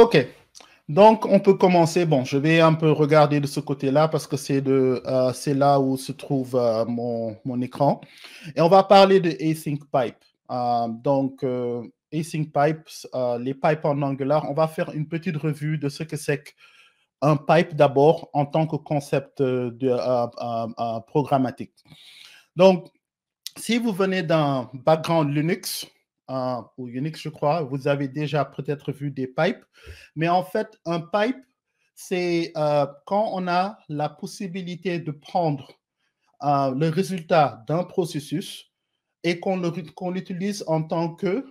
OK. Donc, on peut commencer. Bon, je vais un peu regarder de ce côté-là parce que c'est là où se trouve mon écran. Et on va parler de async pipe. Async pipes, les pipes en Angular, on va faire une petite revue de ce que c'est qu'un pipe d'abord en tant que concept programmatique. Donc, si vous venez d'un background Linux, ou Unix, je crois, vous avez déjà peut-être vu des pipes. Mais en fait, un pipe, c'est quand on a la possibilité de prendre le résultat d'un processus et qu'on l'utilise en tant que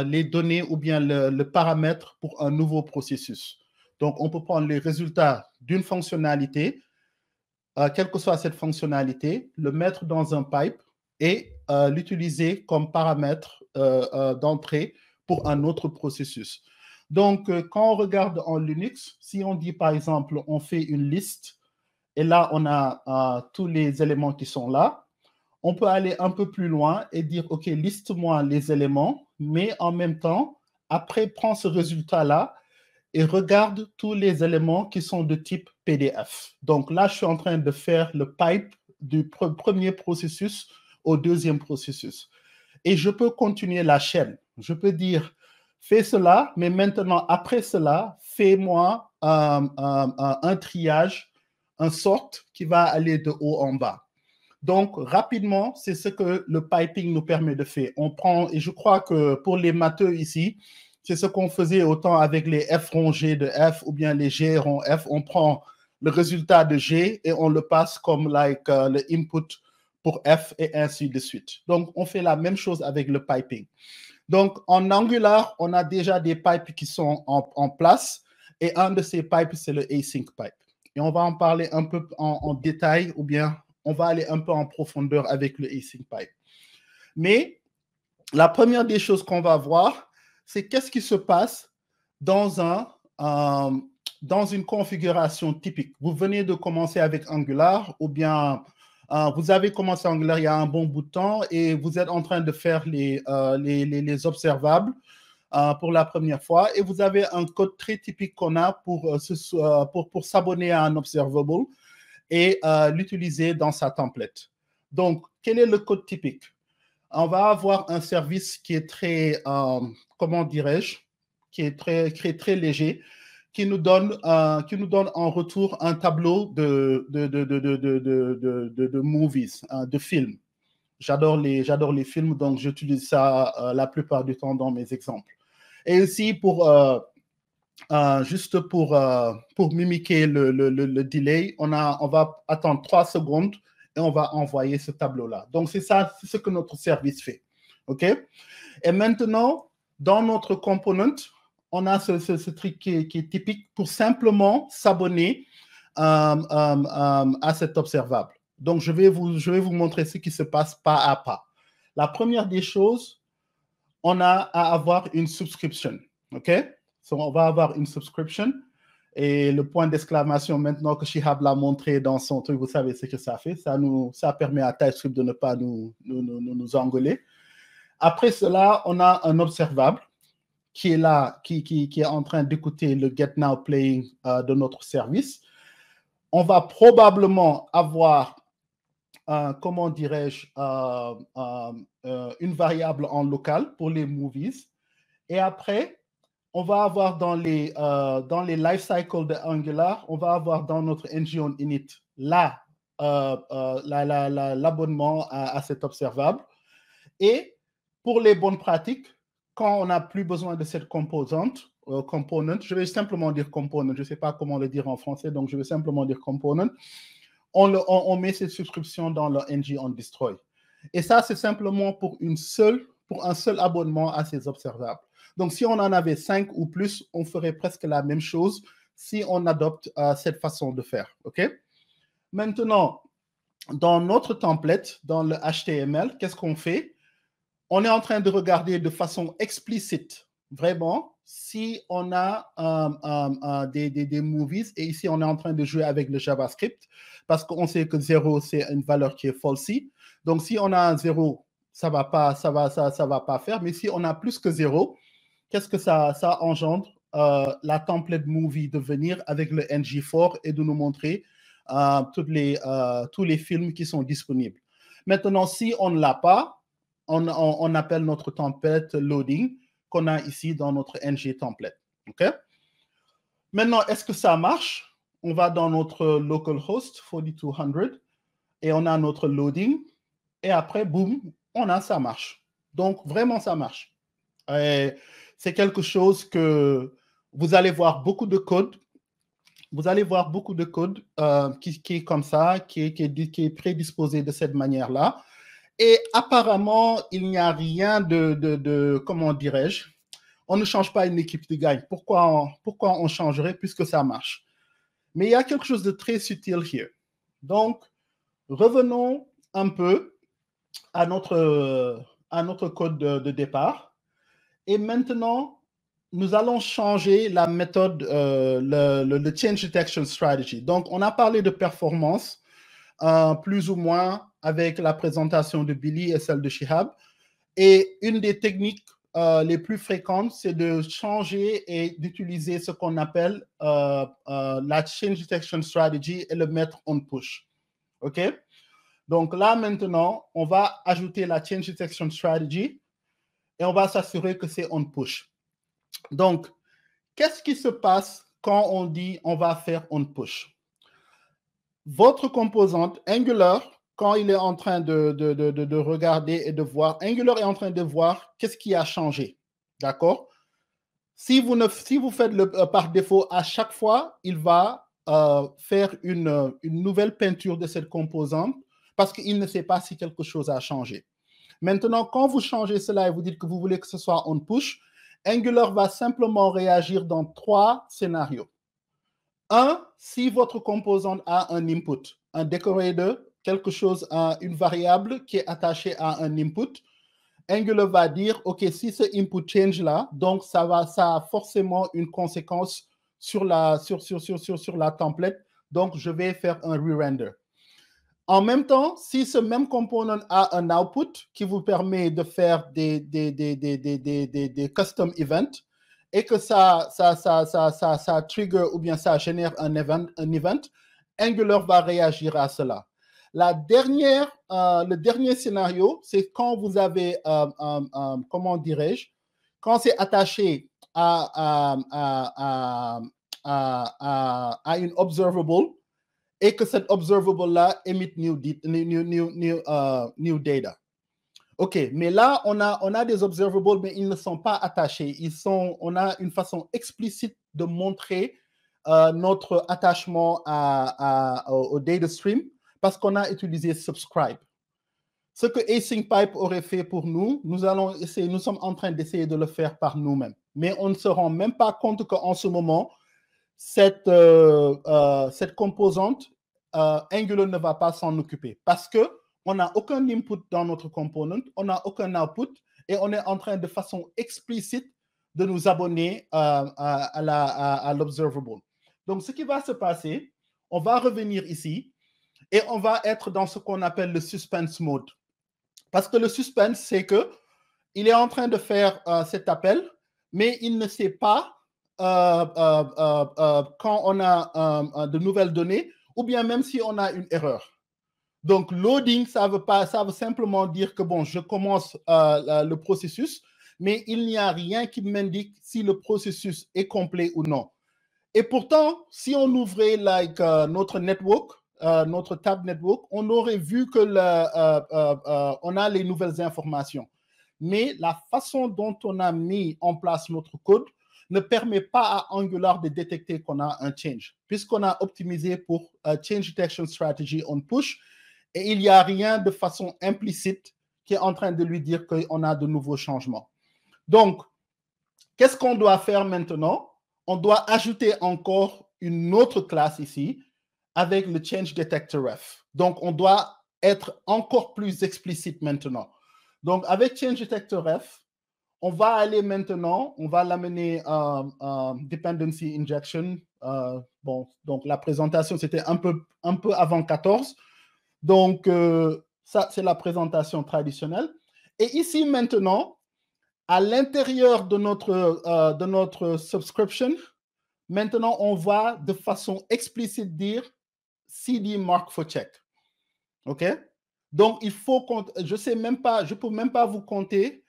les données ou bien le paramètre pour un nouveau processus. Donc, on peut prendre les résultats d'une fonctionnalité, quelle que soit cette fonctionnalité, le mettre dans un pipe et l'utiliser comme paramètre d'entrée pour un autre processus. Donc, quand on regarde en Linux, si on dit par exemple, on fait une liste et là, on a tous les éléments qui sont là, on peut aller un peu plus loin et dire, OK, liste-moi les éléments, mais en même temps, après, prends ce résultat-là et regarde tous les éléments qui sont de type PDF. Donc là, je suis en train de faire le pipe du premier processus au deuxième processus. Et je peux continuer la chaîne. Je peux dire, fais cela, mais maintenant, après cela, fais-moi un triage, un sort qui va aller de haut en bas. Donc, rapidement, c'est ce que le piping nous permet de faire. On prend, et je crois que pour les matheux ici, c'est ce qu'on faisait autant avec les F rongés de F ou bien les G rond F. On prend le résultat de G et on le passe comme le input pour F et ainsi de suite. Donc, on fait la même chose avec le piping. Donc, en Angular, on a déjà des pipes qui sont en place et un de ces pipes, c'est le async pipe. Et on va en parler un peu en détail ou bien on va aller un peu en profondeur avec le async pipe. Mais la première des choses qu'on va voir, c'est qu'est-ce qui se passe dans une configuration typique. Vous venez de commencer avec Angular ou bien vous avez commencé Angular il y a un bon bout de temps et vous êtes en train de faire les observables pour la première fois et vous avez un code très typique qu'on a pour s'abonner à un observable et l'utiliser dans sa template. Donc, quel est le code typique? On va avoir un service qui est très, comment dirais-je, qui est très léger, qui nous donne en retour un tableau de movies, de films. J'adore les films, donc j'utilise ça la plupart du temps dans mes exemples. Et aussi juste pour mimiquer le delay, on va attendre 3 secondes et on va envoyer ce tableau-là. Donc, c'est ça, c'est ce que notre service fait. OK? Et maintenant, dans notre component, on a ce truc qui est typique pour simplement s'abonner à cet observable. Donc, je vais vous montrer ce qui se passe pas à pas. La première des choses, on a à avoir une subscription. OK? So, on va avoir une subscription. Et le point d'exclamation, maintenant que Shihab l'a montré dans son truc, vous savez ce que ça fait. Ça permet à TypeScript de ne pas nous engueuler. Après cela, on a un observable qui est là, qui est en train d'écouter le Get Now Playing de notre service. On va probablement avoir, comment dirais-je, une variable en local pour les movies. Et après, on va avoir dans les lifecycles de Angular, on va avoir dans notre engine init l'abonnement à cet observable. Et pour les bonnes pratiques, quand on n'a plus besoin de cette composante, component, je vais simplement dire component, je ne sais pas comment le dire en français, donc je vais simplement dire component, on met cette subscription dans le ng on destroy. Et ça, c'est simplement pour un seul abonnement à ces observables. Donc, si on en avait 5 ou plus, on ferait presque la même chose si on adopte cette façon de faire. OK? Maintenant, dans notre template, dans le HTML, qu'est-ce qu'on fait? On est en train de regarder de façon explicite, vraiment, si on a des movies, et ici, on est en train de jouer avec le JavaScript, parce qu'on sait que 0, c'est une valeur qui est falsy. Donc, si on a un 0, ça va pas faire, mais si on a plus que 0, qu'est-ce que ça engendre? la template movie de venir avec le NG4 et de nous montrer tous les films qui sont disponibles. Maintenant, si on ne l'a pas, on appelle notre template loading qu'on a ici dans notre NG template. OK? Maintenant, est-ce que ça marche? On va dans notre localhost 4200 et on a notre loading. Et après, boum, ça marche. Donc, vraiment, ça marche. C'est quelque chose que vous allez voir beaucoup de code. Vous allez voir beaucoup de code qui est comme ça, qui est prédisposé de cette manière-là. Et apparemment, il n'y a rien de comment dirais-je, on ne change pas une équipe de gagne. Pourquoi on changerait puisque ça marche? Mais il y a quelque chose de très subtil here. Donc, revenons un peu à notre code de départ. Et maintenant, nous allons changer la méthode, le Change Detection Strategy. Donc, on a parlé de performance, plus ou moins avec la présentation de Billy et celle de Shihab. Et une des techniques les plus fréquentes, c'est de changer et d'utiliser ce qu'on appelle la Change Detection Strategy et le mettre on push. OK? Donc là, maintenant, on va ajouter la Change Detection Strategy et on va s'assurer que c'est on push. Donc, qu'est-ce qui se passe quand on dit on va faire on push? Votre composante Angular, quand il est en train de regarder et de voir, Angular est en train de voir qu'est-ce qui a changé. D'accord? Si vous faites par défaut à chaque fois, il va faire une nouvelle peinture de cette composante parce qu'il ne sait pas si quelque chose a changé. Maintenant, quand vous changez cela et vous dites que vous voulez que ce soit on push, Angular va simplement réagir dans 3 scénarios. Un, si votre composante a un input, un decorator, quelque chose, une variable qui est attachée à un input, Angular va dire, OK, si ce input change là, donc ça a forcément une conséquence sur la template, donc je vais faire un re-render. En même temps, si ce même component a un output qui vous permet de faire des custom events et que ça trigger ou bien ça génère un event, Angular va réagir à cela. Le dernier scénario, c'est quand vous avez, comment dirais-je, quand c'est attaché à une observable, et que cette observable-là émit new data. OK, mais là, on a des observables, mais ils ne sont pas attachés. On a une façon explicite de montrer notre attachement au data stream parce qu'on a utilisé subscribe. Ce que Async Pipe aurait fait pour nous, nous sommes en train d'essayer de le faire par nous-mêmes. Mais on ne se rend même pas compte qu'en ce moment, cette composante, Angular ne va pas s'en occuper parce qu'on n'a aucun input dans notre component, on n'a aucun output et on est en train de façon explicite de nous abonner à l'observable. Donc, ce qui va se passer, on va revenir ici et on va être dans ce qu'on appelle le suspense mode. Parce que le suspense, c'est qu'il est en train de faire cet appel, mais il ne sait pas quand on a de nouvelles données ou bien même si on a une erreur. Donc, loading, ça veut simplement dire que, bon, je commence le processus, mais il n'y a rien qui m'indique si le processus est complet ou non. Et pourtant, si on ouvrait notre network, notre tab network, on aurait vu que on a les nouvelles informations. Mais la façon dont on a mis en place notre code ne permet pas à Angular de détecter qu'on a un change, puisqu'on a optimisé pour Change Detection Strategy on push, et il n'y a rien de façon implicite qui est en train de lui dire qu'on a de nouveaux changements. Donc, qu'est-ce qu'on doit faire maintenant? On doit ajouter encore une autre classe ici avec le Change Detector Ref. Donc, on doit être encore plus explicite maintenant. Donc, avec Change Detector Ref, on va aller maintenant, on va l'amener Dependency Injection. Bon, donc la présentation, c'était un peu avant 14. Donc, ça, c'est la présentation traditionnelle. Et ici, maintenant, À l'intérieur de notre subscription, maintenant, on va de façon explicite dire CD mark for check. OK? Donc, il faut qu'on, je sais même pas, je peux même pas vous compter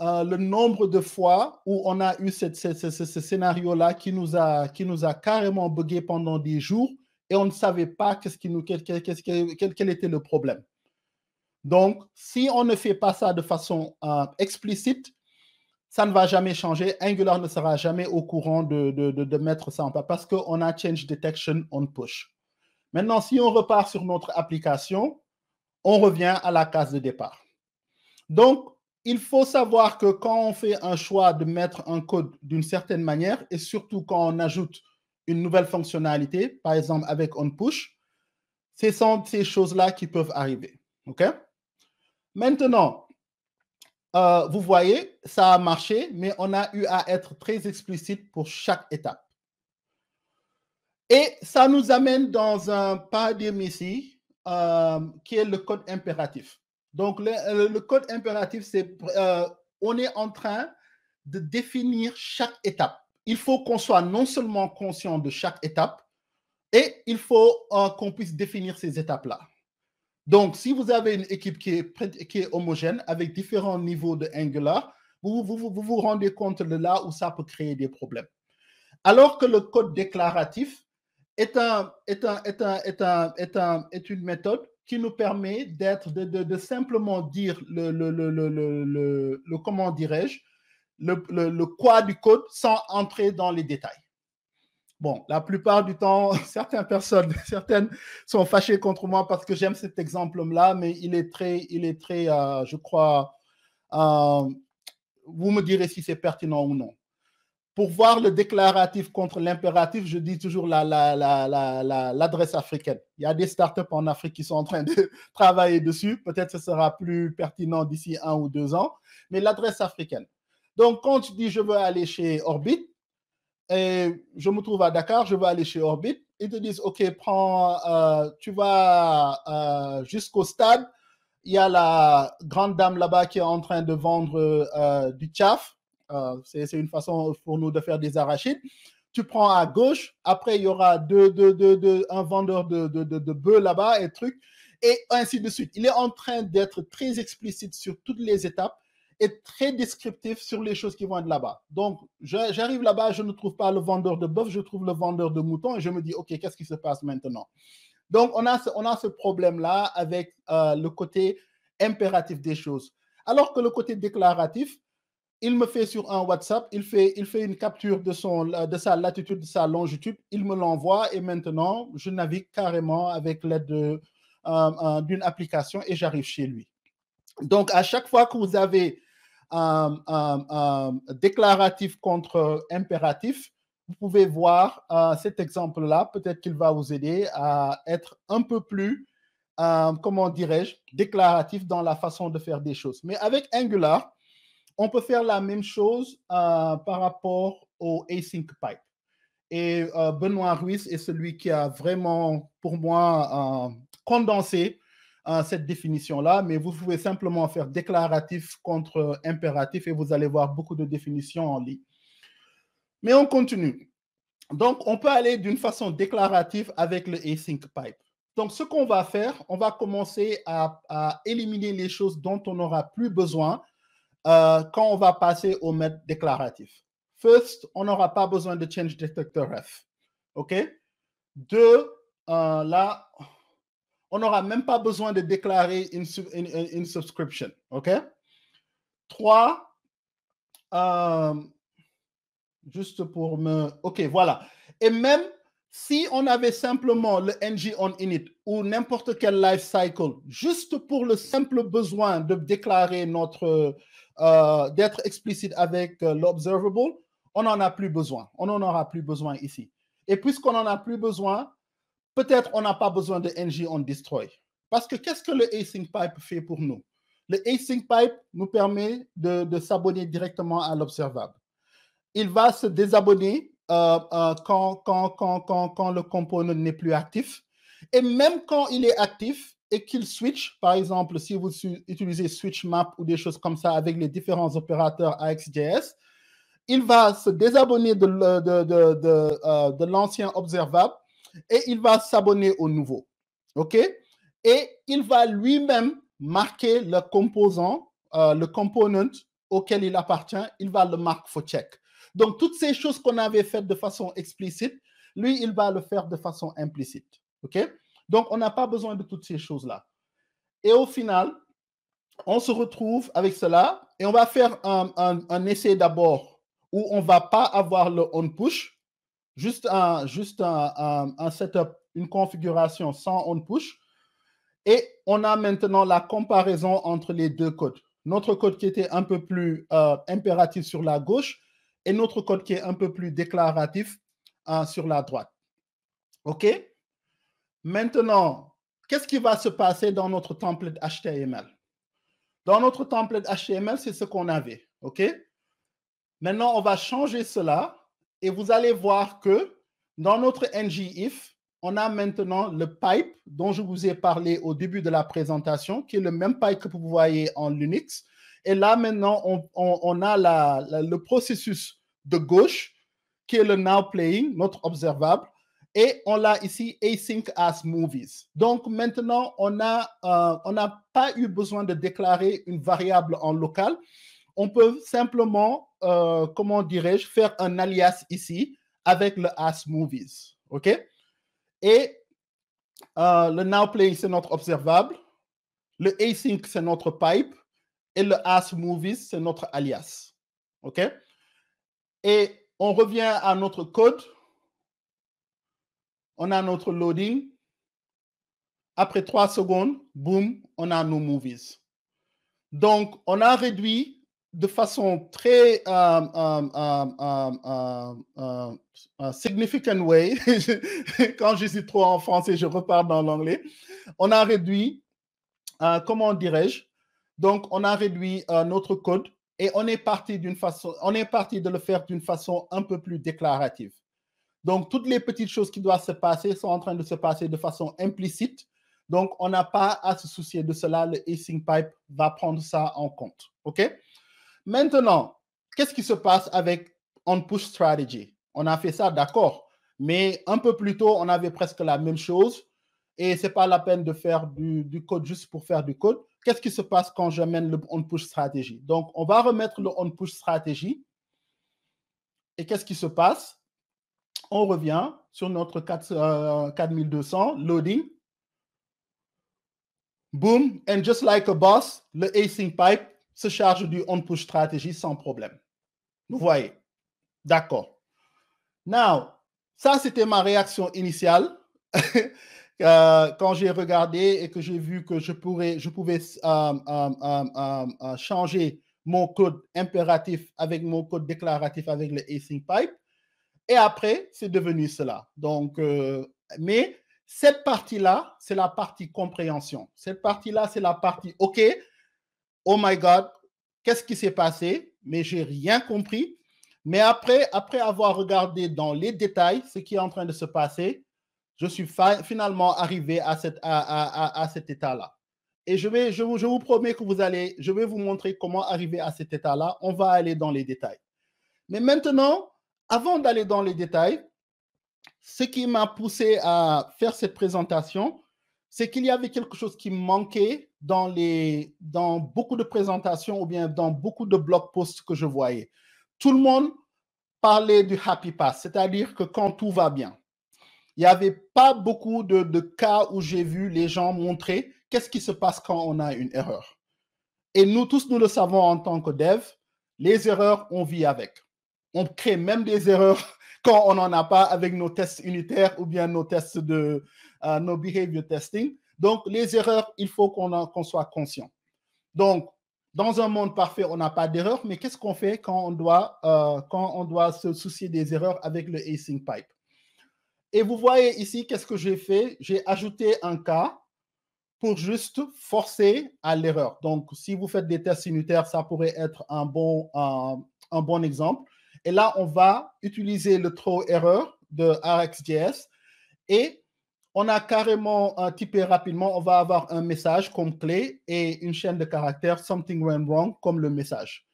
le nombre de fois où on a eu ce scénario-là qui nous a carrément bugué pendant des jours et on ne savait pas quel était le problème. Donc, si on ne fait pas ça de façon explicite, ça ne va jamais changer. Angular ne sera jamais au courant de mettre ça en place parce qu'on a change detection on push. Maintenant, si on repart sur notre application, on revient à la case de départ. Donc, il faut savoir que quand on fait un choix de mettre un code d'une certaine manière, et surtout quand on ajoute une nouvelle fonctionnalité, par exemple avec onPush, ce sont ces choses-là qui peuvent arriver. OK? Maintenant, vous voyez, ça a marché, mais on a eu à être très explicite pour chaque étape. Et ça nous amène dans un paradigme ici, qui est le code impératif. Donc, le code impératif, c'est on est en train de définir chaque étape. Il faut qu'on soit non seulement conscient de chaque étape, et il faut qu'on puisse définir ces étapes-là. Donc, si vous avez une équipe qui est homogène avec différents niveaux de Angular, vous vous rendez compte de là où ça peut créer des problèmes. Alors que le code déclaratif est une méthode qui nous permet de simplement dire comment dirais-je, le quoi du code sans entrer dans les détails. Bon, la plupart du temps, certaines sont fâchées contre moi parce que j'aime cet exemple-là, mais il est très, je crois, vous me direz si c'est pertinent ou non. Pour voir le déclaratif contre l'impératif, je dis toujours l'adresse africaine. Il y a des startups en Afrique qui sont en train de travailler dessus. Peut-être que ce sera plus pertinent d'ici 1 ou 2 ans, mais l'adresse africaine. Donc, quand tu dis je veux aller chez Orbit, et je me trouve à Dakar, je veux aller chez Orbit, ils te disent, OK, tu vas jusqu'au stade, il y a la grande dame là-bas qui est en train de vendre du tchaf. C'est une façon pour nous de faire des arachides. Tu prends à gauche, après il y aura un vendeur de bœufs là-bas et trucs, et ainsi de suite. Il est en train d'être très explicite sur toutes les étapes et très descriptif sur les choses qui vont être là-bas. Donc, j'arrive là-bas, je ne trouve pas le vendeur de bœuf, je trouve le vendeur de moutons et je me dis, OK, qu'est-ce qui se passe maintenant? Donc, on a ce problème-là avec le côté impératif des choses. Alors que le côté déclaratif, il me fait sur un WhatsApp, il fait une capture de sa latitude, de sa longitude, il me l'envoie et maintenant, je navigue carrément avec l'aide d'une application et j'arrive chez lui. Donc, à chaque fois que vous avez déclaratif contre impératif, vous pouvez voir cet exemple-là. Peut-être qu'il va vous aider à être un peu plus, comment dirais-je, déclaratif dans la façon de faire des choses. Mais avec Angular, on peut faire la même chose par rapport au async pipe. Et Benoît Ruiz est celui qui a vraiment, pour moi, condensé cette définition-là, mais vous pouvez simplement faire déclaratif contre impératif et vous allez voir beaucoup de définitions en ligne. Mais on continue. Donc, on peut aller d'une façon déclarative avec le async pipe. Donc, ce qu'on va faire, on va commencer à éliminer les choses dont on n'aura plus besoin quand on va passer au mode déclaratif. First, on n'aura pas besoin de change detector ref. OK? 2, là, on n'aura même pas besoin de déclarer une subscription. OK? 3, juste pour me... OK, voilà. Et même si on avait simplement le ng on init ou n'importe quel life cycle, juste pour le simple besoin de déclarer d'être explicite avec l'observable, on n'en a plus besoin. On n'en aura plus besoin ici. Et puisqu'on n'en a plus besoin, peut-être on n'a pas besoin de ng on destroy. Parce que qu'est-ce que le async pipe fait pour nous? Le async pipe nous permet de s'abonner directement à l'observable. Il va se désabonner quand le component n'est plus actif. Et même quand il est actif, et qu'il switch, par exemple, si vous utilisez switch map ou des choses comme ça avec les différents opérateurs AXJS, il va se désabonner de l'ancien observable et il va s'abonner au nouveau. OK? Et il va lui-même marquer le composant, le component auquel il appartient, il va le marquer for check. Donc, toutes ces choses qu'on avait faites de façon explicite, lui, il va le faire de façon implicite. OK? Donc, on n'a pas besoin de toutes ces choses-là. Et au final, on se retrouve avec cela et on va faire un essai d'abord où on ne va pas avoir le on-push, juste un setup, une configuration sans on-push. Et on a maintenant la comparaison entre les deux codes. Notre code qui était un peu plus impératif sur la gauche et notre code qui est un peu plus déclaratif sur la droite. OK? Maintenant, qu'est-ce qui va se passer dans notre template HTML? Dans notre template HTML, c'est ce qu'on avait. OK? Maintenant, on va changer cela et vous allez voir que dans notre ngIf, on a maintenant le pipe dont je vous ai parlé au début de la présentation, qui est le même pipe que vous voyez en Linux. Et là, maintenant, on a le processus de gauche, qui est le now playing, notre observable. Et on l'a ici, async as movies. Donc, maintenant, on n'a pas eu besoin de déclarer une variable en local. On peut simplement, comment dirais-je, faire un alias ici avec le as movies. OK? Et le now playing, c'est notre observable. Le async, c'est notre pipe. Et le as movies, c'est notre alias. OK? Et on revient à notre code. On a notre loading. Après 3 secondes, boum, on a nos movies. Donc, on a réduit de façon très significant way, quand je suis trop en français, je repars dans l'anglais, on a réduit, comment dirais-je, donc on a réduit notre code et on est parti de le faire d'une façon un peu plus déclarative. Donc, toutes les petites choses qui doivent se passer sont en train de se passer de façon implicite. Donc, on n'a pas à se soucier de cela. Le async pipe va prendre ça en compte. OK? Maintenant, qu'est-ce qui se passe avec on-push strategy? On a fait ça, d'accord. Mais un peu plus tôt, on avait presque la même chose. Et ce n'est pas la peine de faire du code juste pour faire du code. Qu'est-ce qui se passe quand j'amène le on-push strategy? Donc, on va remettre le on-push strategy. Et qu'est-ce qui se passe? On revient sur notre 4200, loading. Boom, and just like a boss, le async pipe se charge du on-push strategy sans problème. Vous voyez? D'accord. Now, ça, c'était ma réaction initiale quand j'ai regardé et que j'ai vu que je pouvais changer mon code impératif avec mon code déclaratif avec le async pipe. Et après, c'est devenu cela. Donc, mais cette partie-là, c'est la partie compréhension. Cette partie-là, c'est la partie, OK, oh my God, qu'est-ce qui s'est passé? Mais j'ai rien compris. Mais après avoir regardé dans les détails ce qui est en train de se passer, je suis finalement arrivé à cet état-là. Et je vous promets que je vais vous montrer comment arriver à cet état-là. On va aller dans les détails. Mais maintenant, avant d'aller dans les détails, ce qui m'a poussé à faire cette présentation, c'est qu'il y avait quelque chose qui manquait dans beaucoup de présentations ou bien dans beaucoup de blog posts que je voyais. Tout le monde parlait du happy path, c'est-à-dire que quand tout va bien. Il n'y avait pas beaucoup de cas où j'ai vu les gens montrer qu'est-ce qui se passe quand on a une erreur. Et nous tous, nous le savons en tant que dev, les erreurs, on vit avec. On crée même des erreurs quand on n'en a pas avec nos tests unitaires ou bien nos tests nos behavior testing. Donc, les erreurs, il faut qu'on soit conscient. Donc, dans un monde parfait, on n'a pas d'erreur, mais qu'est-ce qu'on fait quand on doit se soucier des erreurs avec le async pipe? Et vous voyez ici, qu'est-ce que j'ai fait? J'ai ajouté un cas pour juste forcer à l'erreur. Donc, si vous faites des tests unitaires, ça pourrait être un bon exemple. Et là, on va utiliser le throw error de RxJS et on a carrément typé rapidement, on va avoir un message comme clé et une chaîne de caractères, something went wrong, comme le message.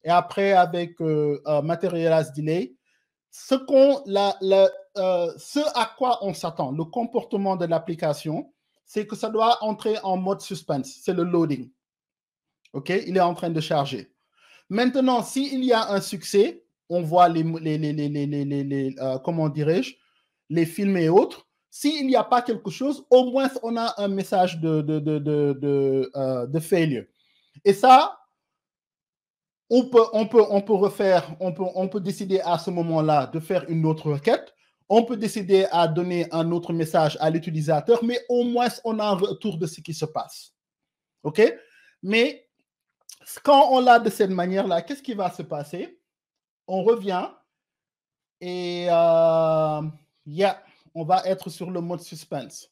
Et après, avec Materialize Delay, ce à quoi on s'attend, le comportement de l'application, c'est que ça doit entrer en mode suspense, c'est le loading. OK, il est en train de charger. Maintenant, s'il y a un succès, on voit comment dirais-je, les films et autres. S'il n'y a pas quelque chose, au moins on a un message de failure. Et ça, on peut refaire, on peut décider à ce moment-là de faire une autre requête. On peut décider à donner un autre message à l'utilisateur, mais au moins on a un retour de ce qui se passe. OK? Mais quand on l'a de cette manière-là, qu'est-ce qui va se passer? On revient et on va être sur le mode suspense.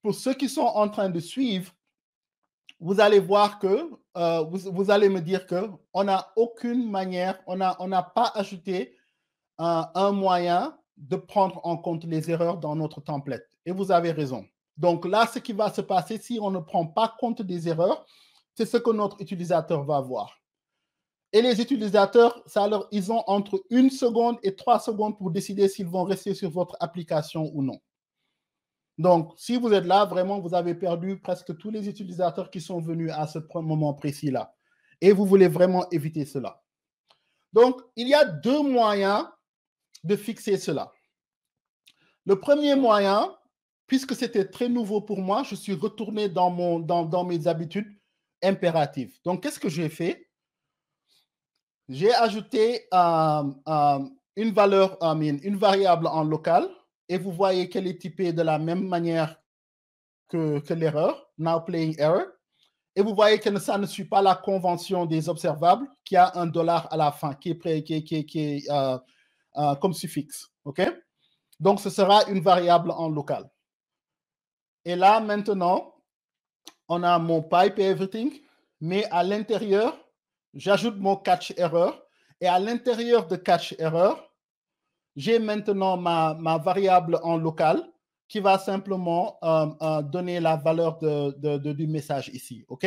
Pour ceux qui sont en train de suivre, vous allez voir que vous allez me dire qu'on n'a aucune manière, on n'a pas ajouté un moyen de prendre en compte les erreurs dans notre template. Et vous avez raison. Donc là, ce qui va se passer si on ne prend pas compte des erreurs, c'est ce que notre utilisateur va voir. Et les utilisateurs, ils ont entre 1 seconde et 3 secondes pour décider s'ils vont rester sur votre application ou non. Donc, si vous êtes là, vraiment, vous avez perdu presque tous les utilisateurs qui sont venus à ce moment précis-là. Et vous voulez vraiment éviter cela. Donc, il y a 2 moyens de fixer cela. Le premier moyen, puisque c'était très nouveau pour moi, je suis retourné dans mes habitudes impératives. Donc, qu'est-ce que j'ai fait? J'ai ajouté une valeur, une variable en local, et vous voyez qu'elle est typée de la même manière que l'erreur, now playing error. Et vous voyez que ça ne suit pas la convention des observables, qui a un $ à la fin, qui est comme suffixe. OK? Donc, ce sera une variable en local. Et là, maintenant, on a mon pipe et everything, mais à l'intérieur, j'ajoute mon catch error. Et à l'intérieur de catch error, j'ai maintenant ma variable en local qui va simplement donner la valeur du message ici. OK?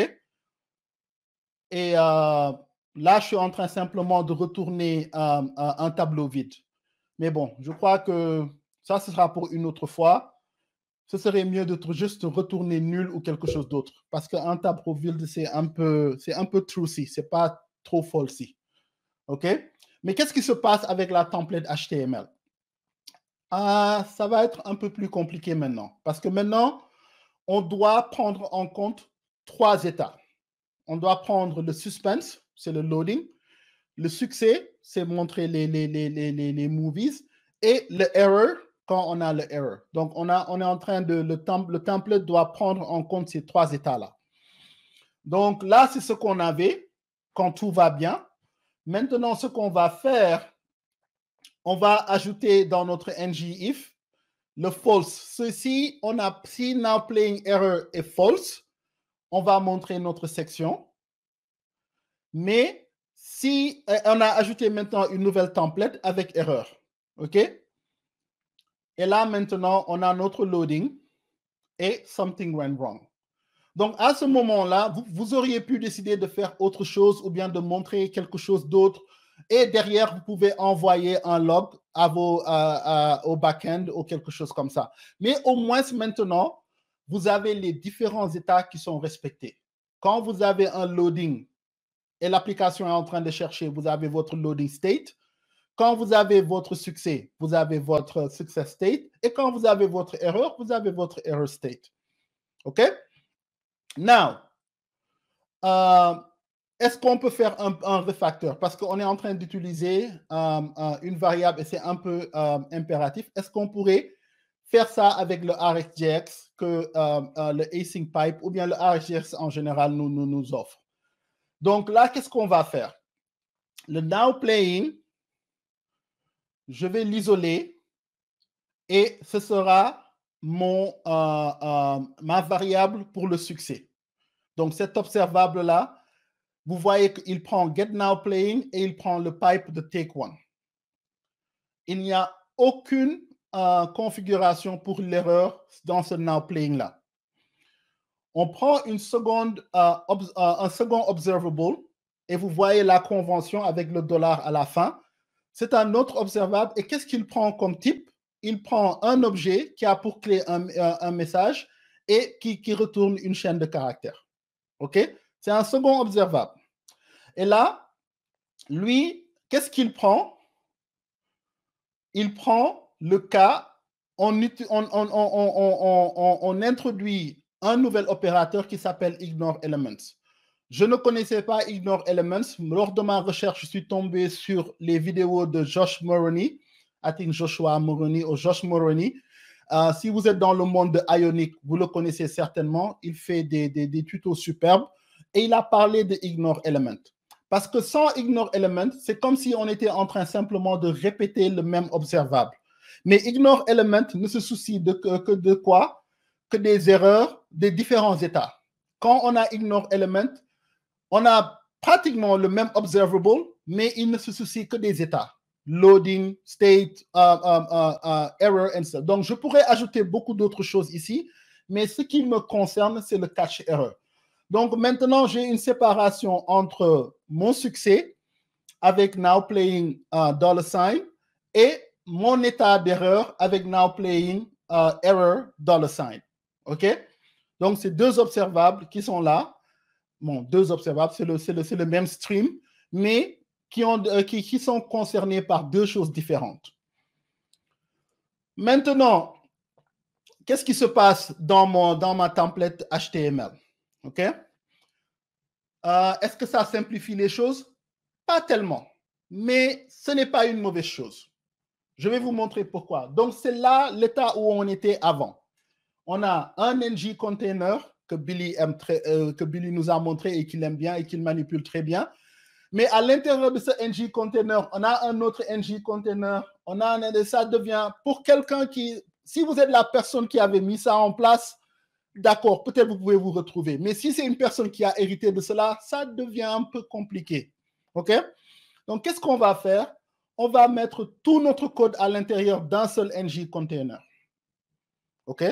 Et là, je suis en train simplement de retourner un tableau vide. Mais bon, je crois que ça, ce sera pour une autre fois. Ce serait mieux de juste retourner nul ou quelque chose d'autre. Parce qu'un tableau vide, c'est un peu trucy. Ce n'est pas trop falsy. OK? Mais qu'est-ce qui se passe avec la template HTML? Ça va être un peu plus compliqué maintenant. Parce que maintenant, on doit prendre en compte 3 états. On doit prendre le suspense, c'est le loading. Le succès, c'est montrer les movies. Et le error, quand on a le error. Donc, on est en train de... Le template doit prendre en compte ces 3 états-là. Donc, là, c'est ce qu'on avait quand tout va bien. Maintenant, ce qu'on va faire, on va ajouter dans notre ngIf le false. Si now playing error est false, on va montrer notre section. Mais si on a ajouté maintenant une nouvelle template avec erreur. OK? Et là, maintenant, on a notre loading et something went wrong. Donc, à ce moment-là, vous auriez pu décider de faire autre chose ou bien de montrer quelque chose d'autre. Et derrière, vous pouvez envoyer un log au back-end ou quelque chose comme ça. Mais au moins, maintenant, vous avez les différents états qui sont respectés. Quand vous avez un loading et l'application est en train de chercher, vous avez votre loading state. Quand vous avez votre succès, vous avez votre success state. Et quand vous avez votre erreur, vous avez votre error state. OK? Now, est-ce qu'on peut faire un refactor? Parce qu'on est en train d'utiliser une variable et c'est un peu impératif. Est-ce qu'on pourrait faire ça avec le RxJS que le async pipe ou bien le RxJS en général nous offre? Donc là, qu'est-ce qu'on va faire? Le now playing, je vais l'isoler et ce sera ma variable pour le succès. Donc cet observable-là, vous voyez qu'il prend get now playing et il prend le pipe de take one. Il n'y a aucune configuration pour l'erreur dans ce now playing là. On prend un second observable et vous voyez la convention avec le dollar à la fin. C'est un autre observable. Et qu'est-ce qu'il prend comme type? Il prend un objet qui a pour clé un message et qui retourne une chaîne de caractères. OK? C'est un second observable. Et là, lui, qu'est-ce qu'il prend? Il prend le cas, on introduit un nouvel opérateur qui s'appelle Ignore Elements. Je ne connaissais pas Ignore Elements. Lors de ma recherche, je suis tombé sur les vidéos de Josh Moroney. I think Joshua Moroney ou Josh Moroney. Si vous êtes dans le monde de Ionic, vous le connaissez certainement. Il fait des tutos superbes. Et il a parlé de Ignore Element. Parce que sans Ignore Element, c'est comme si on était en train simplement de répéter le même observable. Mais Ignore Element ne se soucie que de quoi? Que des erreurs des différents états. Quand on a Ignore Element, on a pratiquement le même observable, mais il ne se soucie que des états. Loading, state, error, and so. Donc, je pourrais ajouter beaucoup d'autres choses ici, mais ce qui me concerne, c'est le catch error. Donc, maintenant, j'ai une séparation entre mon succès avec now playing $sign et mon état d'erreur avec now playing error $sign. OK? Donc, c'est deux observables qui sont là. Bon, deux observables, c'est le même stream, mais qui sont concernés par deux choses différentes. Maintenant, qu'est-ce qui se passe dans ma template HTML? OK? Est-ce que ça simplifie les choses? Pas tellement, mais ce n'est pas une mauvaise chose. Je vais vous montrer pourquoi. Donc, c'est là l'état où on était avant. On a un ng container que Billy nous a montré et qu'il aime bien et qu'il manipule très bien. Mais à l'intérieur de ce ng container, on a un autre ng container. Ça devient, pour quelqu'un qui, si vous êtes la personne qui avait mis ça en place, d'accord, peut-être vous pouvez vous retrouver. Mais si c'est une personne qui a hérité de cela, ça devient un peu compliqué. OK? Donc, qu'est-ce qu'on va faire? On va mettre tout notre code à l'intérieur d'un seul ng container. OK?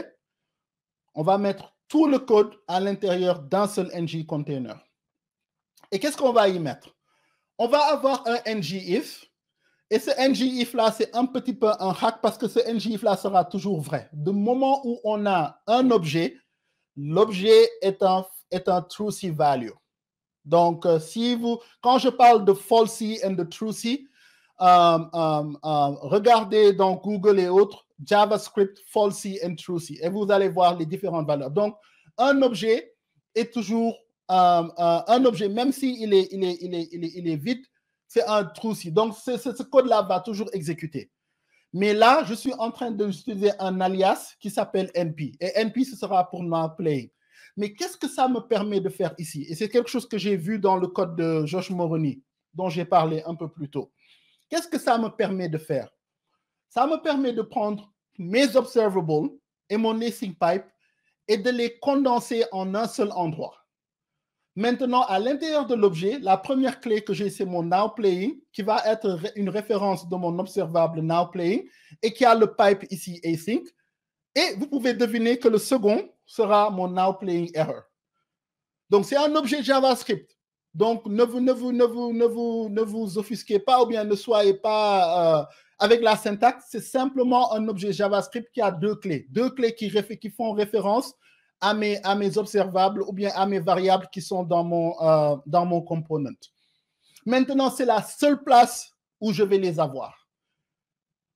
On va mettre tout le code à l'intérieur d'un seul ng container. Et qu'est-ce qu'on va y mettre? On va avoir un ng-if. Et ce ng-if-là, c'est un petit peu un hack parce que ce ng-if-là sera toujours vrai. Du moment où on a un objet, l'objet est un trucy value. Donc, quand je parle de falsy et de trucy, regardez dans Google et autres, JavaScript, falsy et trucy, et vous allez voir les différentes valeurs. Donc, un objet est toujours un objet, même s'il est vide, c'est un trucy. Donc, ce code-là va toujours exécuter. Mais là, je suis en train d'utiliser un alias qui s'appelle NP. Et NP, ce sera pour now playing. Mais qu'est-ce que ça me permet de faire ici? Et c'est quelque chose que j'ai vu dans le code de Josh Moroney, dont j'ai parlé un peu plus tôt. Qu'est-ce que ça me permet de faire? Ça me permet de prendre mes observables et mon async pipe et de les condenser en un seul endroit. Maintenant, à l'intérieur de l'objet, la première clé que j'ai, c'est mon now playing, qui va être une référence de mon observable now playing et qui a le pipe ici async. Et vous pouvez deviner que le second sera mon now playing error. Donc, c'est un objet JavaScript. Donc, ne vous offusquez pas ou bien ne soyez pas avec la syntaxe. C'est simplement un objet JavaScript qui a deux clés. Deux clés qui font référence à mes observables ou bien à mes variables qui sont dans mon component. Maintenant, c'est la seule place où je vais les avoir.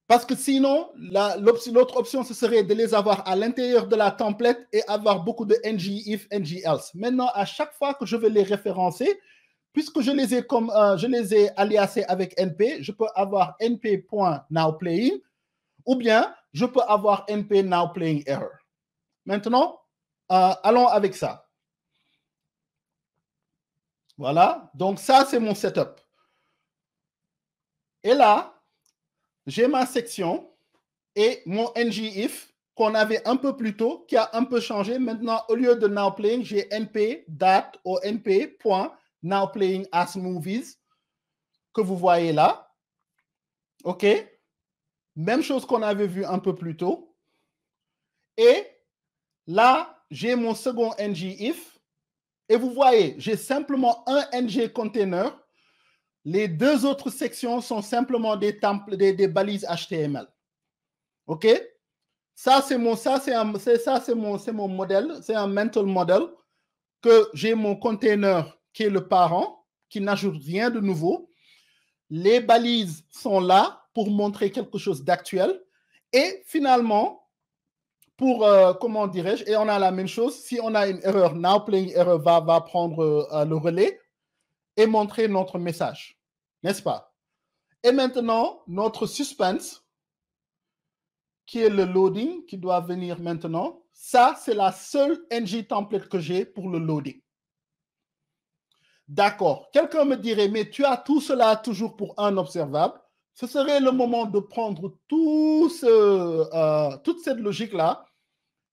Parce que sinon, l'autre option, ce serait de les avoir à l'intérieur de la template et avoir beaucoup de ng-if, ng-else. Maintenant, à chaque fois que je vais les référencer, puisque je les ai aliasés avec np, je peux avoir np.nowplaying ou bien je peux avoir np.nowplayingError. Maintenant, allons avec ça. Voilà, donc ça, c'est mon setup. Et là, j'ai ma section et mon ng-if qu'on avait un peu plus tôt, qui a un peu changé. Maintenant, au lieu de nowplaying, j'ai np.dat ou np.nowplayingAsMovies que vous voyez là. OK? Même chose qu'on avait vu un peu plus tôt. Et là, j'ai mon second ngIf. Et vous voyez, j'ai simplement un ng container. Les deux autres sections sont simplement des balises HTML. OK? Ça, c'est mon modèle. C'est un mental model que j'ai mon container qui est le parent, qui n'ajoute rien de nouveau. Les balises sont là pour montrer quelque chose d'actuel. Et finalement, pour, comment dirais-je, et on a la même chose, si on a une erreur, now playing error va prendre le relais et montrer notre message, n'est-ce pas? Et maintenant, notre suspense, qui est le loading, qui doit venir maintenant, ça, c'est la seule ng template que j'ai pour le loading. D'accord. Quelqu'un me dirait, mais tu as tout cela toujours pour un observable. Ce serait le moment de prendre toute cette logique-là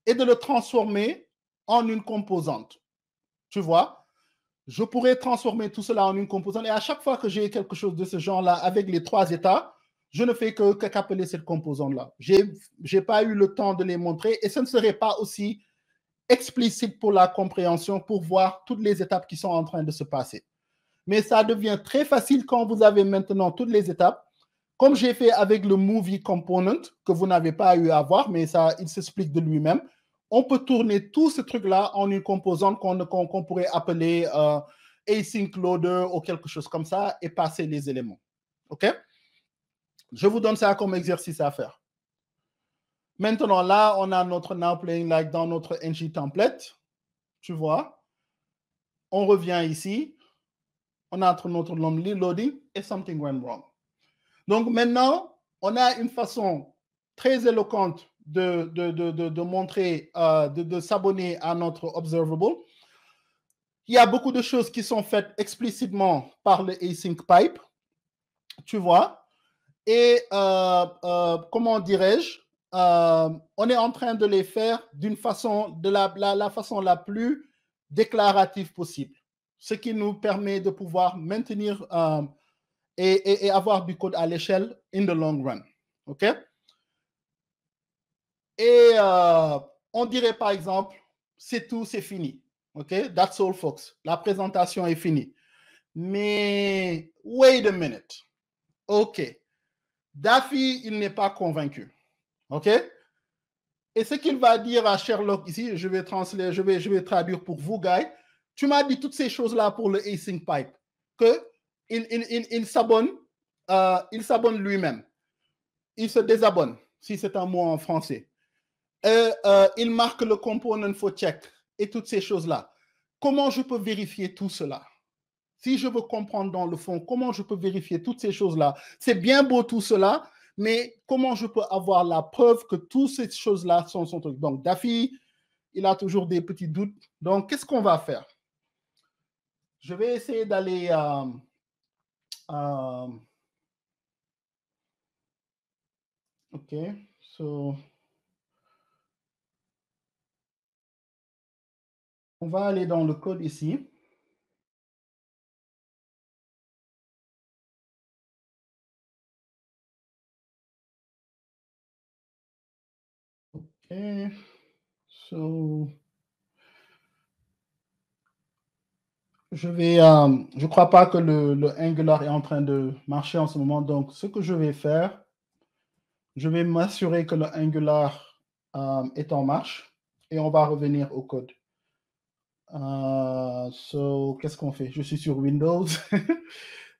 et de le transformer en une composante. Tu vois? Je pourrais transformer tout cela en une composante et à chaque fois que j'ai quelque chose de ce genre-là avec les trois états, je ne fais qu'appeler cette composante-là. Je n'ai pas eu le temps de les montrer et ce ne serait pas aussi explicite pour la compréhension pour voir toutes les étapes qui sont en train de se passer. Mais ça devient très facile quand vous avez maintenant toutes les étapes, comme j'ai fait avec le movie component, que vous n'avez pas eu à voir, mais ça, il s'explique de lui-même. On peut tourner tout ce truc-là en une composante qu'on pourrait appeler async loader ou quelque chose comme ça et passer les éléments. OK? Je vous donne ça comme exercice à faire. Maintenant, là, on a notre now playing like dans notre ng template. Tu vois? On revient ici. On a notre loading et something went wrong. Donc maintenant, on a une façon très éloquente de montrer, de s'abonner à notre observable. Il y a beaucoup de choses qui sont faites explicitement par le async pipe, tu vois. Et comment dirais-je, on est en train de les faire d'une façon, de la façon la plus déclarative possible, ce qui nous permet de pouvoir maintenir et avoir du code à l'échelle in the long run. OK? Et on dirait par exemple, c'est tout, c'est fini. OK? That's all, folks. La présentation est finie. Mais wait a minute. OK. Daffy, il n'est pas convaincu. OK? Et ce qu'il va dire à Sherlock ici, je vais traduire pour vous, guys. Tu m'as dit toutes ces choses-là pour le async pipe. Il s'abonne lui-même. Il se désabonne, si c'est un mot en français. Il marque le component for check et toutes ces choses-là. Comment je peux vérifier tout cela? Si je veux comprendre dans le fond, comment je peux vérifier toutes ces choses-là? C'est bien beau tout cela, mais comment je peux avoir la preuve que toutes ces choses-là sont son truc? Donc, Daffy, il a toujours des petits doutes. Donc, qu'est-ce qu'on va faire? Je vais essayer d'aller... OK, so... On va aller dans le code ici. OK, so... Je crois pas que le Angular est en train de marcher en ce moment. Donc, ce que je vais faire, je vais m'assurer que le Angular est en marche et on va revenir au code. Qu'est-ce qu'on fait? Je suis sur Windows.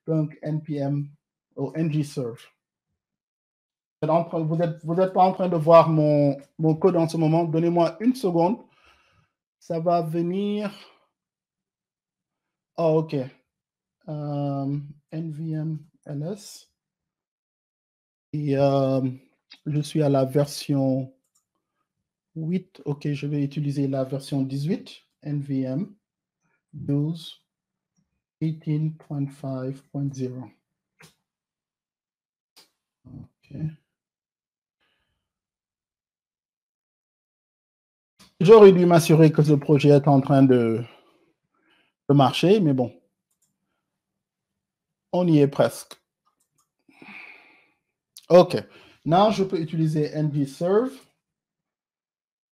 Donc, npm ou ngserve. Vous n'êtes pas en train de voir mon code en ce moment. Donnez-moi une seconde. Ça va venir. Oh, OK. NVM ls. Et je suis à la version 8. OK, je vais utiliser la version 18. NVM 12 18.5.0. OK. J'aurais dû m'assurer que ce projet est en train de marcher, mais bon, on y est presque. OK. Now, je peux utiliser NGServe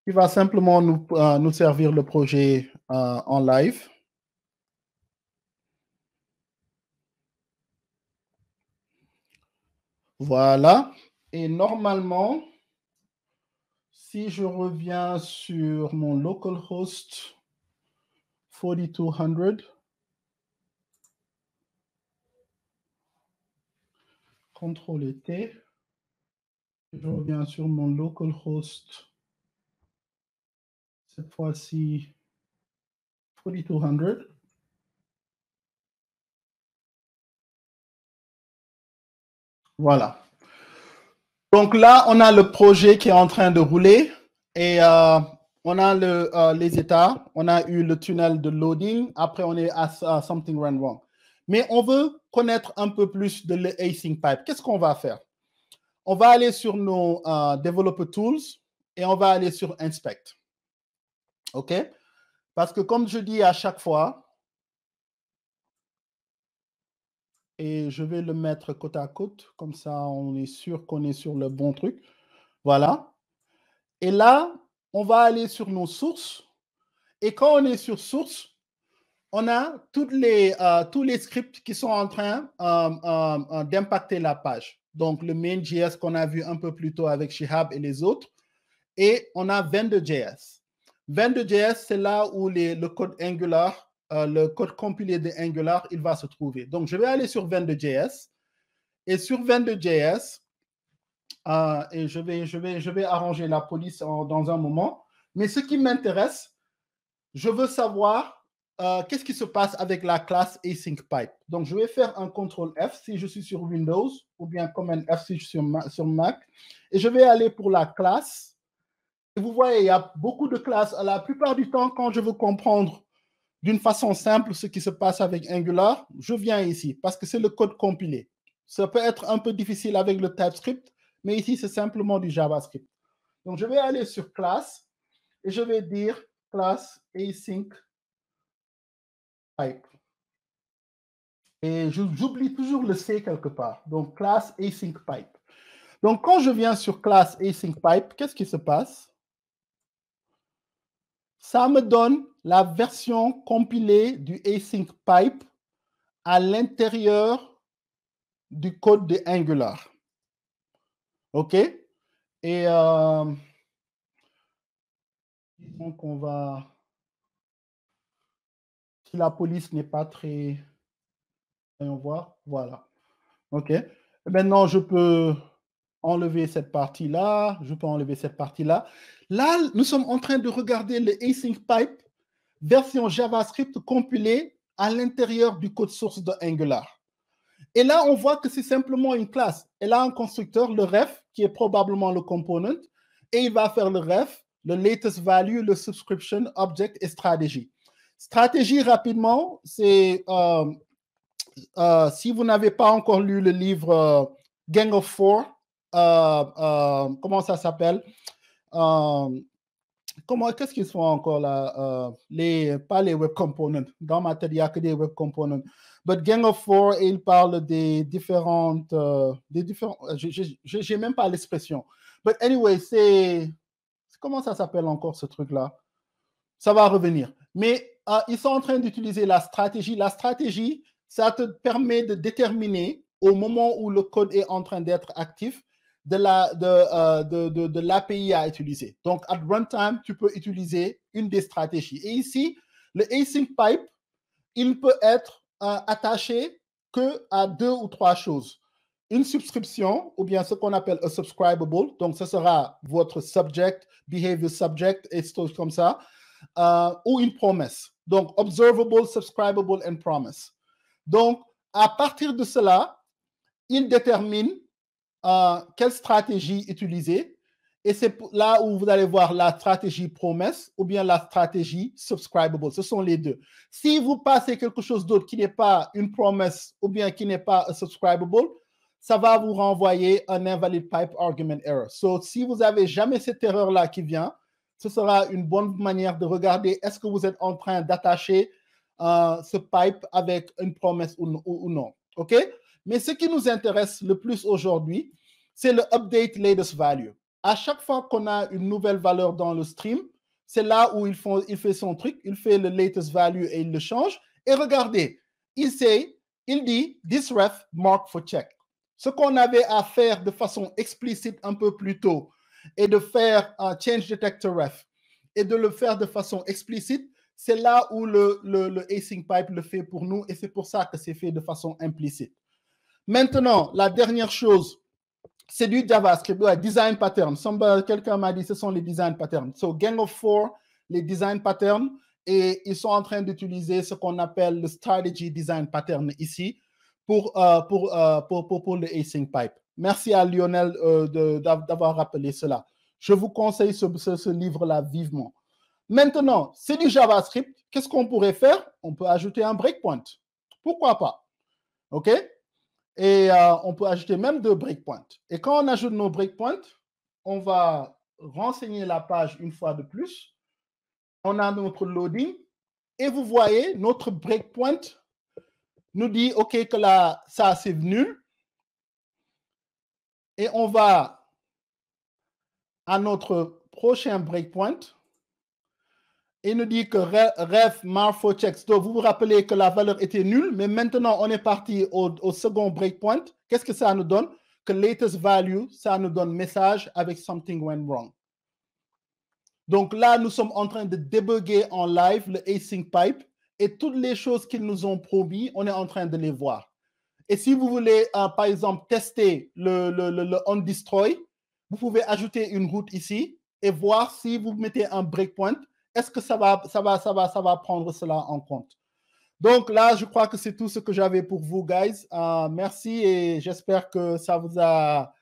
qui va simplement nous servir le projet en live. Voilà. Et normalement, si je reviens sur mon localhost 4200, CTRL-T, je reviens sur mon localhost, cette fois-ci 4200. Voilà. Donc là, on a le projet qui est en train de rouler et on a les états. On a eu le tunnel de loading. Après, on est à something went wrong. Mais on veut connaître un peu plus de l'async pipe. Qu'est-ce qu'on va faire? On va aller sur nos developer tools et on va aller sur inspect. OK? Parce que comme je dis à chaque fois, et je vais le mettre côte à côte, comme ça on est sûr qu'on est sur le bon truc. Voilà. Et là, on va aller sur nos sources. Et quand on est sur source, on a tous les scripts qui sont en train d'impacter la page. Donc, le main.js qu'on a vu un peu plus tôt avec Shihab et les autres. Et on a Vendor.js. Vendor.js, c'est là où le code Angular, le code compilé de Angular, il va se trouver. Donc, je vais aller sur Vendor.js. Et sur Vendor.js, et je vais arranger la police dans un moment. Mais ce qui m'intéresse, je veux savoir qu'est-ce qui se passe avec la classe async pipe. Donc, je vais faire un CTRL F si je suis sur Windows ou bien Command F si je suis sur Mac. Et je vais aller pour la classe. Et vous voyez, il y a beaucoup de classes. La plupart du temps, quand je veux comprendre d'une façon simple ce qui se passe avec Angular, je viens ici parce que c'est le code compilé. Ça peut être un peu difficile avec le TypeScript, mais ici, c'est simplement du JavaScript. Donc, je vais aller sur classe et je vais dire classe async pipe. Et j'oublie toujours le C quelque part. Donc, classe async pipe. Donc, quand je viens sur classe async pipe, qu'est-ce qui se passe? Ça me donne la version compilée du async pipe à l'intérieur du code de Angular. OK? Et disons qu'on va... Si la police n'est pas très... Voyons voir. Voilà. OK. Et maintenant, je peux enlever cette partie-là. Je peux enlever cette partie-là. Là, nous sommes en train de regarder le async pipe version JavaScript compilée à l'intérieur du code source de Angular. Et là, on voit que c'est simplement une classe. Elle a un constructeur, le ref, qui est probablement le component, et il va faire le ref, le latest value, le subscription, object et stratégie. Stratégie, rapidement, c'est si vous n'avez pas encore lu le livre Gang of Four, comment ça s'appelle? Qu'est-ce qu'ils font encore là? Pas les web components. Dans ma tête, il n'y a que des web components. But Gang of Four, il parle des différentes. Je n'ai même pas l'expression. But anyway, comment ça s'appelle encore ce truc-là? Ça va revenir. Mais ils sont en train d'utiliser la stratégie. La stratégie, ça te permet de déterminer au moment où le code est en train d'être actif de l'API à utiliser. Donc, at runtime, tu peux utiliser une des stratégies. Et ici, le async pipe, il peut être attaché qu'à 2 ou 3 choses. Une subscription, ou bien ce qu'on appelle un subscribable. Donc, ce sera votre subject, behavior subject, et choses comme ça. Ou une promesse. Donc, observable, subscribable and promise. Donc, à partir de cela, il détermine quelle stratégie utiliser. Et c'est là où vous allez voir la stratégie promesse ou bien la stratégie subscribable. Ce sont les deux. Si vous passez quelque chose d'autre qui n'est pas une promesse ou bien qui n'est pas un subscribable, ça va vous renvoyer un invalid pipe argument error. So, si vous n'avez jamais cette erreur-là qui vient, ce sera une bonne manière de regarder est-ce que vous êtes en train d'attacher ce pipe avec une promesse ou non. OK? Mais ce qui nous intéresse le plus aujourd'hui, c'est le update latest value. À chaque fois qu'on a une nouvelle valeur dans le stream, c'est là où il fait son truc, il fait le latest value et il le change. Et regardez, il dit this ref mark for check. Ce qu'on avait à faire de façon explicite un peu plus tôt et de faire un change detector ref et de le faire de façon explicite, c'est là où le async pipe le fait pour nous et c'est pour ça que c'est fait de façon implicite. Maintenant, la dernière chose, c'est du JavaScript, design pattern. Quelqu'un m'a dit ce sont les design patterns. So, Gang of Four, les design patterns, et ils sont en train d'utiliser ce qu'on appelle le strategy design pattern ici pour le async pipe. Merci à Lionel d'avoir rappelé cela. Je vous conseille ce livre-là vivement. Maintenant, c'est du JavaScript. Qu'est-ce qu'on pourrait faire? On peut ajouter un breakpoint. Pourquoi pas? OK? Et on peut ajouter même 2 breakpoints. Et quand on ajoute nos breakpoints, on va renseigner la page une fois de plus. On a notre loading. Et vous voyez, notre breakpoint nous dit, OK, que là, ça, c'est nul. Et on va à notre prochain breakpoint. Et nous dit que ref mark for check. Donc, vous vous rappelez que la valeur était nulle, mais maintenant, on est parti au second breakpoint. Qu'est-ce que ça nous donne? Que latest value, ça nous donne message avec something went wrong. Donc là, nous sommes en train de débugger en live le async pipe et toutes les choses qu'ils nous ont promis, on est en train de les voir. Et si vous voulez, par exemple, tester le on destroy, vous pouvez ajouter une route ici et voir si vous mettez un breakpoint, est-ce que ça va prendre cela en compte. Donc là, je crois que c'est tout ce que j'avais pour vous, guys. Merci et j'espère que ça vous a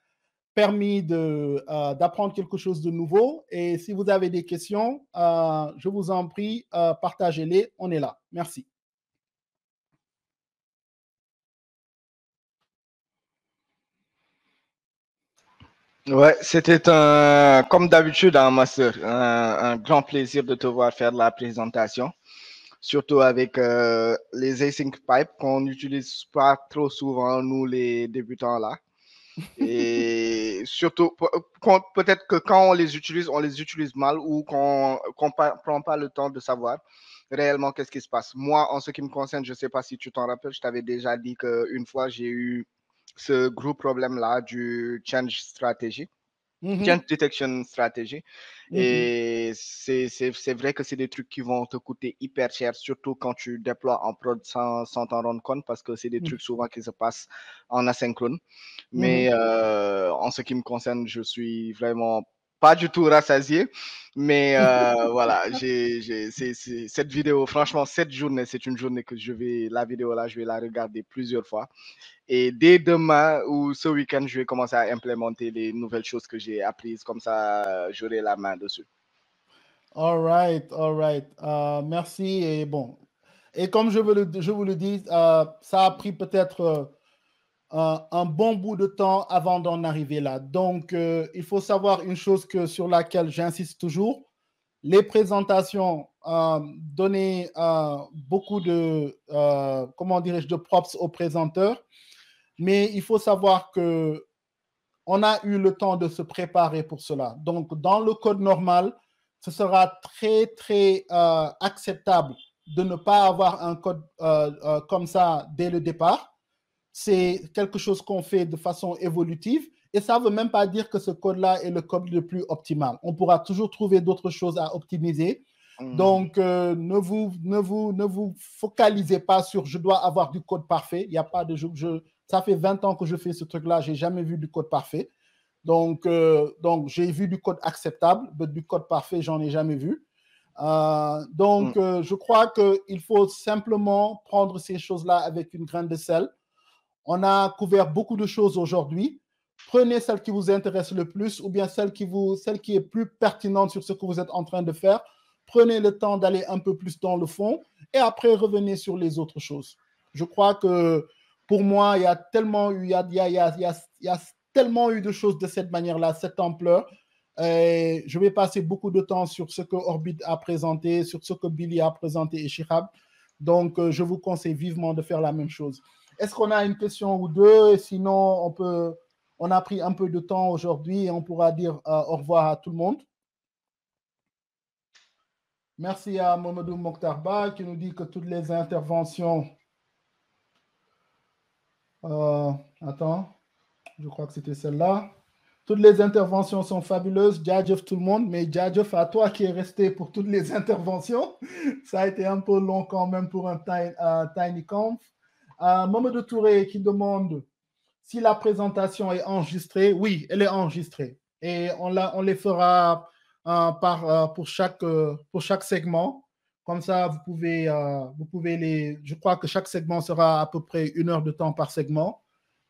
permis d'apprendre quelque chose de nouveau. Et si vous avez des questions, je vous en prie, partagez-les. On est là. Merci. Ouais, c'était comme d'habitude, hein, master, un grand plaisir de te voir faire la présentation, surtout avec les async pipes qu'on n'utilise pas trop souvent, nous les débutants là. Et surtout, peut-être que quand on les utilise mal ou qu'on prend pas le temps de savoir réellement qu'est-ce qui se passe. Moi, en ce qui me concerne, je ne sais pas si tu t'en rappelles, je t'avais déjà dit qu'une fois, j'ai eu ce gros problème-là du change strategy. Change detection strategy. Et c'est vrai que c'est des trucs qui vont te coûter hyper cher, surtout quand tu déploies en prod sans t'en rendre compte, parce que c'est des trucs souvent qui se passent en asynchrone. Mais en ce qui me concerne, je suis vraiment pas du tout rassasié. Mais voilà, cette vidéo, franchement, cette journée, c'est une journée que la vidéo là, je vais la regarder plusieurs fois. Et dès demain ou ce week-end, je vais commencer à implémenter les nouvelles choses que j'ai apprises. Comme ça, j'aurai la main dessus. All right, all right. Merci. Et bon, et comme je vous le dis, ça a pris peut-être un bon bout de temps avant d'en arriver là. Donc, il faut savoir une chose sur laquelle j'insiste toujours. Les présentations, donner beaucoup de, comment dirais-je, de props aux présenteurs. Mais il faut savoir que on a eu le temps de se préparer pour cela. Donc, dans le code normal, ce sera très, très acceptable de ne pas avoir un code comme ça dès le départ. C'est quelque chose qu'on fait de façon évolutive. Et ça ne veut même pas dire que ce code-là est le code le plus optimal. On pourra toujours trouver d'autres choses à optimiser. Donc, ne vous focalisez pas sur « je dois avoir du code parfait ». Il n'y a pas de ça fait 20 ans que je fais ce truc-là, je n'ai jamais vu du code parfait. Donc j'ai vu du code acceptable, mais du code parfait, j'en ai jamais vu. Je crois qu'il faut simplement prendre ces choses-là avec une graine de sel. On a couvert beaucoup de choses aujourd'hui. Prenez celle qui vous intéresse le plus ou bien celle qui est plus pertinente sur ce que vous êtes en train de faire. Prenez le temps d'aller un peu plus dans le fond et après revenez sur les autres choses. Je crois que pour moi, il y a tellement eu de choses de cette manière-là, cette ampleur. Je vais passer beaucoup de temps sur ce que Orbit a présenté, sur ce que Billy a présenté et Shihab. Donc, je vous conseille vivement de faire la même chose. Est-ce qu'on a une question ou deux? Sinon, on a pris un peu de temps aujourd'hui et on pourra dire au revoir à tout le monde. Merci à Mamadou Mokhtarba qui nous dit que toutes les interventions... attends, je crois que c'était celle-là. Toutes les interventions sont fabuleuses. Djadjef tout le monde, mais Djadjef à toi qui est resté pour toutes les interventions. Ça a été un peu long quand même pour un Tiny Conf. Mamadou Touré qui demande si la présentation est enregistrée. Oui, elle est enregistrée. Et on les fera pour chaque segment. Comme ça, vous pouvez les... Je crois que chaque segment sera à peu près 1 heure de temps par segment.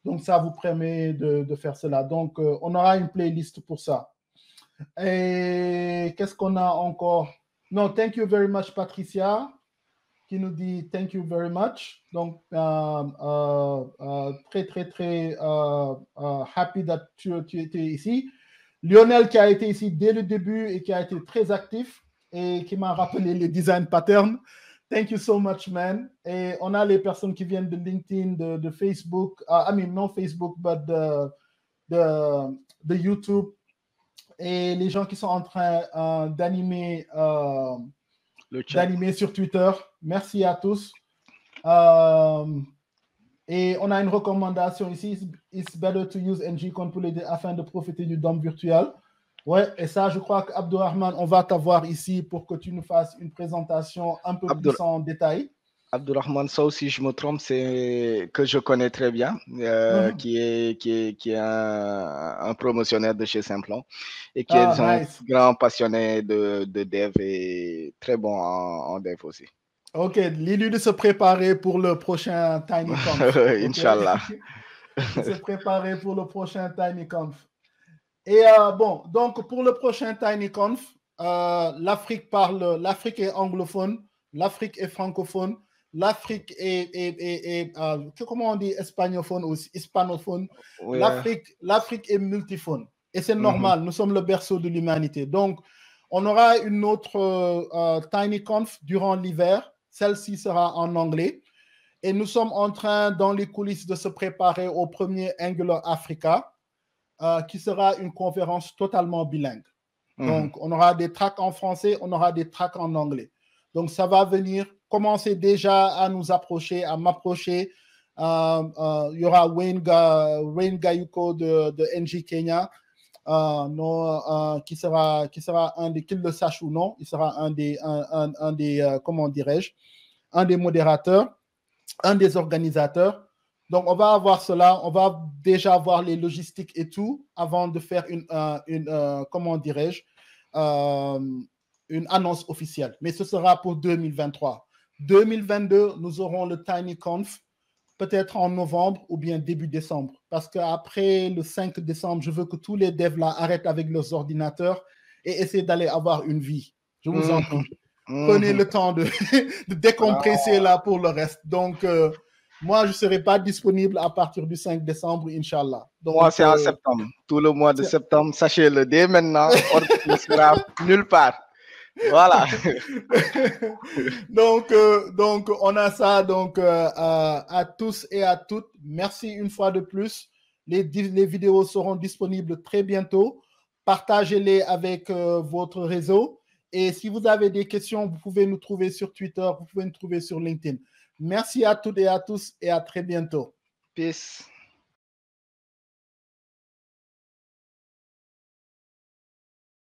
Donc, ça vous permet de faire cela. Donc, on aura une playlist pour ça. Et qu'est-ce qu'on a encore? Non, thank you very much, Patricia, qui nous dit thank you very much. Donc, très, très, très happy that tu étais ici. Lionel qui a été ici dès le début et qui a été très actif et qui m'a rappelé les design patterns. Thank you so much, man. Et on a les personnes qui viennent de LinkedIn, de Facebook, non Facebook, but de YouTube. Et les gens qui sont en train d'animer sur Twitter. Merci à tous. Et on a une recommandation ici. It's better to use ngCon pour l'aider afin de profiter du DOM virtuel. Ouais, et ça, je crois qu'Abdourahman, on va t'avoir ici pour que tu nous fasses une présentation un peu plus en détail. Abdourahman, ça aussi, je me trompe, c'est que je connais très bien, qui est un promotionnaire de chez Simplon et qui est un grand passionné de dev et très bon en dev aussi. Ok, dis-lui de se préparer pour le prochain TinyConf. Inch'Allah. Se préparer pour le prochain TinyConf. Et bon, donc pour le prochain TinyConf, l'Afrique est anglophone, l'Afrique est francophone, l'Afrique est comment on dit espagnol aussi, hispanophone. Ouais. L'Afrique est multiphone. Et c'est normal, nous sommes le berceau de l'humanité. Donc, on aura une autre TinyConf durant l'hiver. Celle-ci sera en anglais. Et nous sommes en train, dans les coulisses, de se préparer au premier Angular Africa, qui sera une conférence totalement bilingue. Donc, on aura des tracks en français, on aura des tracks en anglais. Donc, ça va venir commencer déjà à nous approcher, à m'approcher. Il y aura Wayne Gayuko de NG Kenya, qui sera un des, qu'il le sache ou non, il sera un des comment dirais-je, un des modérateurs, un des organisateurs. Donc, on va avoir cela, on va déjà avoir les logistiques et tout avant de faire comment dirais-je, une annonce officielle. Mais ce sera pour 2023. 2022, nous aurons le TinyConf, peut-être en novembre ou bien début décembre. Parce qu'après le 5 décembre, je veux que tous les devs là arrêtent avec leurs ordinateurs et essaient d'aller avoir une vie. Je vous en prie. Prenez le temps de décompresser là pour le reste. Donc, moi, je ne serai pas disponible à partir du 5 décembre, Inch'Allah. Donc, moi, c'est en septembre. Tout le mois de septembre, sachez-le, dès maintenant, on ne sera nulle part. Voilà. donc, on a ça. Donc, à tous et à toutes, merci une fois de plus. Les vidéos seront disponibles très bientôt. Partagez-les avec votre réseau. Et si vous avez des questions, vous pouvez nous trouver sur Twitter, vous pouvez nous trouver sur LinkedIn. Merci à toutes et à tous et à très bientôt. Peace.